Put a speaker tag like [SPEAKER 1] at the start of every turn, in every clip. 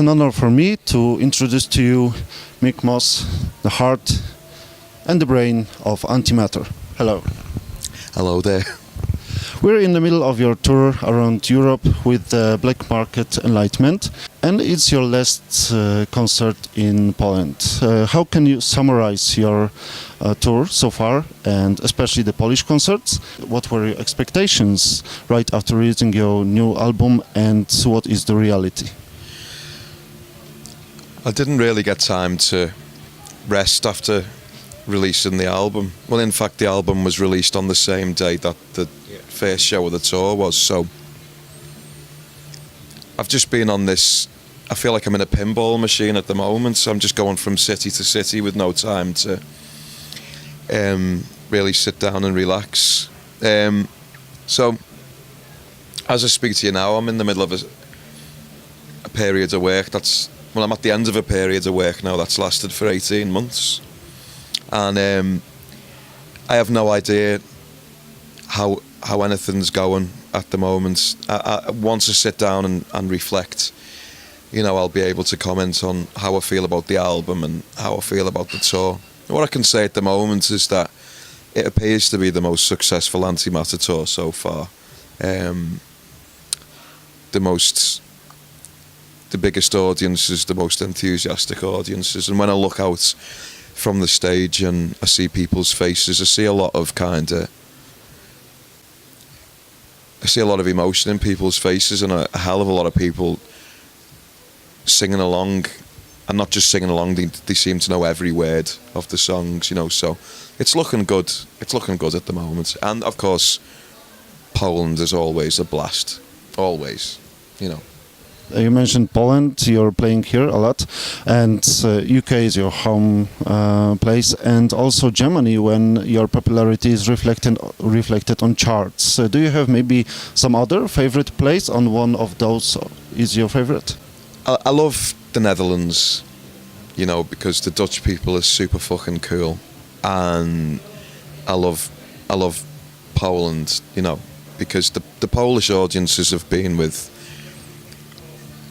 [SPEAKER 1] an honor for me to introduce to you Mick Moss, the heart and the brain of Antimatter. Hello.
[SPEAKER 2] Hello there.
[SPEAKER 1] We're in the middle of your tour around Europe with the Black Market Enlightement, and it's your last concert in Poland. How can you summarize your tour so far, and especially the Polish concerts? What were your expectations right after releasing your new album, and what is the reality?
[SPEAKER 2] I didn't really get time to rest after releasing the album. Well, in fact, the album was released on the same day that the first show of the tour was, so I've just been on this, I feel like I'm in a pinball machine at the moment, so I'm just going from city to city with no time to really sit down and relax. So, as I speak to you now, I'm in the middle of a period of work I'm at the end of a period of work now that's lasted for 18 months. And I have no idea how anything's going at the moment. Once I sit down and reflect, I'll be able to comment on how I feel about the album and how I feel about the tour. What I can say at the moment is that it appears to be the most successful Antimatter tour so far. The biggest audiences, the most enthusiastic audiences. And when I look out from the stage and I see people's faces, I see a lot of emotion in people's faces, and a hell of a lot of people singing along, and not just singing along, they seem to know every word of the songs, so it's looking good. It's looking good at the moment. And of course, Poland is always a blast. Always,
[SPEAKER 1] You mentioned Poland, you're playing here a lot, and UK is your home place, and also Germany, when your popularity is reflected on charts. Do you have maybe some other favorite place, on one of those is your favorite?
[SPEAKER 2] I love the Netherlands, because the Dutch people are super fucking cool, and I love Poland, because the Polish audiences have been with.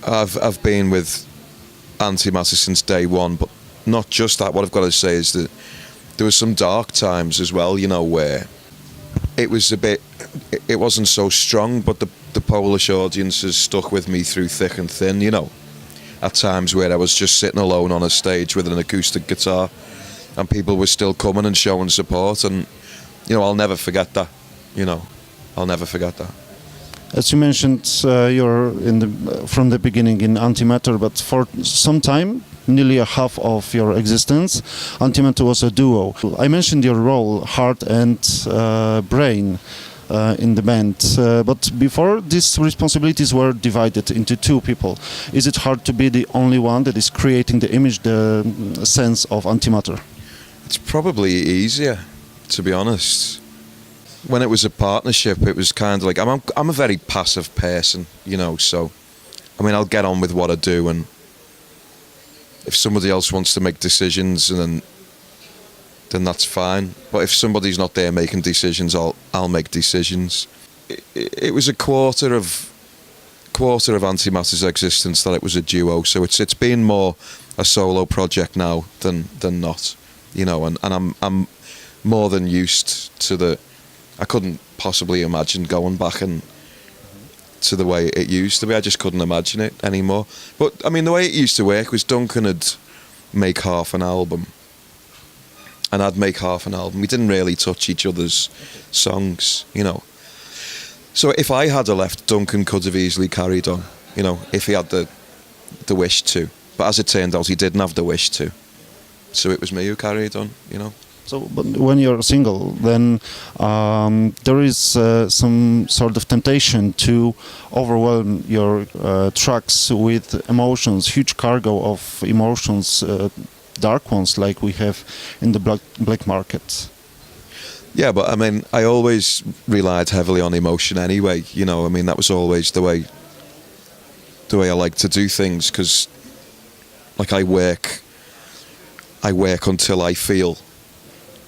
[SPEAKER 2] I've been with Antimatter since day one, but not just that. What I've got to say is that there were some dark times as well, where it wasn't so strong, but the Polish audiences stuck with me through thick and thin, At times where I was just sitting alone on a stage with an acoustic guitar, and people were still coming and showing support, and, I'll never forget that, I'll never forget that.
[SPEAKER 1] As you mentioned, you're from the beginning in Antimatter, but for some time, nearly a half of your existence, Antimatter was a duo. I mentioned your role, heart and brain, in the band, but before, these responsibilities were divided into two people. Is it hard to be the only one that is creating the image, the sense of Antimatter?
[SPEAKER 2] It's probably easier, to be honest. When it was a partnership, it was kind of like, I'm a very passive person, so, I'll get on with what I do, and if somebody else wants to make decisions, then that's fine. But if somebody's not there making decisions, I'll make decisions. It was a quarter of Antimatter's existence that it was a duo, so it's been more a solo project now than not, and I'm more than used to I couldn't possibly imagine going back to the way it used to be. I just couldn't imagine it anymore. But, the way it used to work was Duncan would make half an album, and I'd make half an album. We didn't really touch each other's songs, So if I had left, Duncan could have easily carried on, if he had the wish to. But as it turned out, he didn't have the wish to. So it was me who carried on,
[SPEAKER 1] So, but when you're single, then there is some sort of temptation to overwhelm your tracks with emotions, huge cargo of emotions, dark ones like we have in the black market.
[SPEAKER 2] Yeah, but I always relied heavily on emotion anyway. That was always the way I like to do things, because, I work until I feel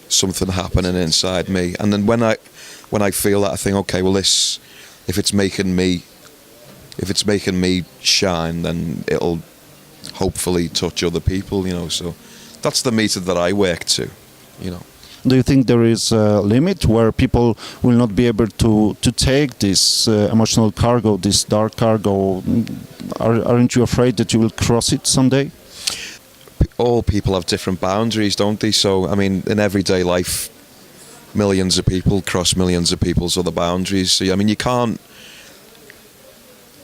[SPEAKER 2] something happening inside me, and then when I feel that, I think, okay, well, if it's making me shine, then hopefully touch other people, you know. So that's the meter that I work to, you know.
[SPEAKER 1] Do you think there is a limit where people will not be able to take this emotional cargo, this dark cargo? Aren't you afraid that you will cross it someday?
[SPEAKER 2] All people have different boundaries, don't they? So, I mean, in everyday life, millions of people cross millions of people's other boundaries. So, I mean, you can't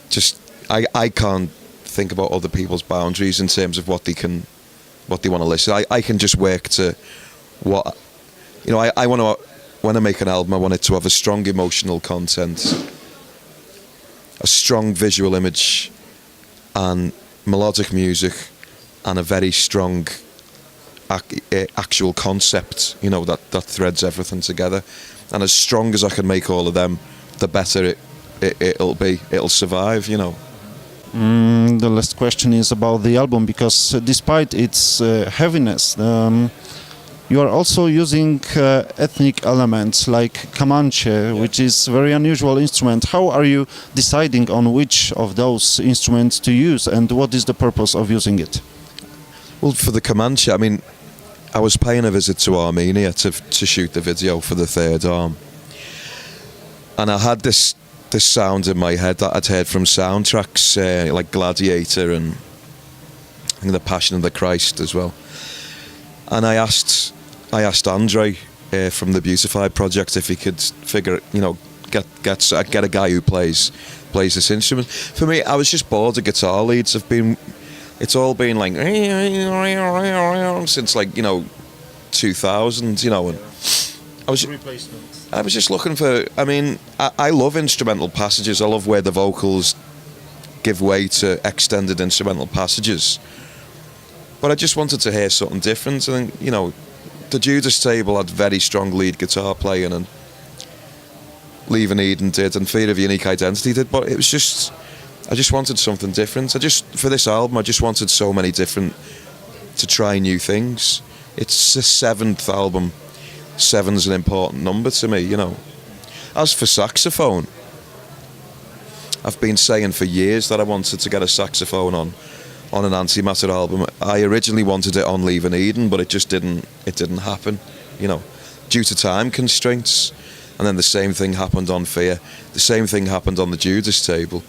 [SPEAKER 2] just... I can't think about other people's boundaries in terms of what they want to listen. I can just work to what... You know, I want to... When I make an album, I want it to have a strong emotional content, a strong visual image, and melodic music, and a very strong actual concept, you know, that threads everything together. And as strong as I can make all of them, the better it'll be. It'll survive, you know.
[SPEAKER 1] The last question is about the album, because despite its heaviness, you are also using ethnic elements like Comanche, which is a very unusual instrument. How are you deciding on which of those instruments to use, and what is the purpose of using it?
[SPEAKER 2] Well, for the Comanche, I mean, I was paying a visit to Armenia to shoot the video for the Third Arm. And I had this sound in my head that I'd heard from soundtracks like Gladiator and I think The Passion of the Christ as well. And I asked Andre from the Beautify project if he could get a guy who plays this instrument. For me, I was just bored of guitar leads. It's all been like since, like, you know, 2000, you know. And I was just looking for... I mean, I love instrumental passages. I love where the vocals give way to extended instrumental passages. But I just wanted to hear something different. And, you know, the Judas Table had very strong lead guitar playing, and Leaving Eden did, and Fear of Unique Identity did. But it was just... I just wanted something different. For this album, I just wanted so many different... to try new things. It's the 7th album. 7's an important number to me, you know. As for saxophone, I've been saying for years that I wanted to get a saxophone on an Antimatter album. I originally wanted it on Leaving Eden, but it just didn't happen, you know, due to time constraints. And then the same thing happened on Fear. The same thing happened on the Judas Table.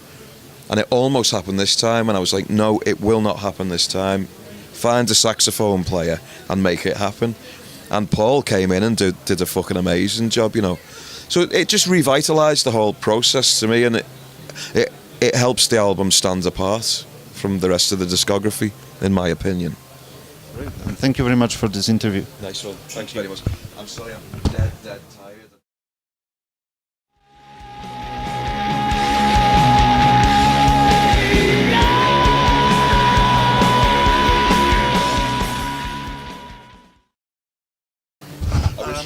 [SPEAKER 2] And it almost happened this time, and I was like, no, it will not happen this time. Find a saxophone player and make it happen. And Paul came in and did a fucking amazing job, you know. So it just revitalised the whole process to me, and it helps the album stand apart from the rest of the discography, in my opinion.
[SPEAKER 1] Great. Thank you very much for this interview.
[SPEAKER 2] Nice one. Thanks very much. I'm sorry, I'm dead tired.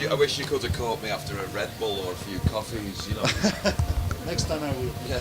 [SPEAKER 2] I wish you could have caught me after a Red Bull or a few coffees, you know.
[SPEAKER 1] Next time I will.
[SPEAKER 2] Yeah.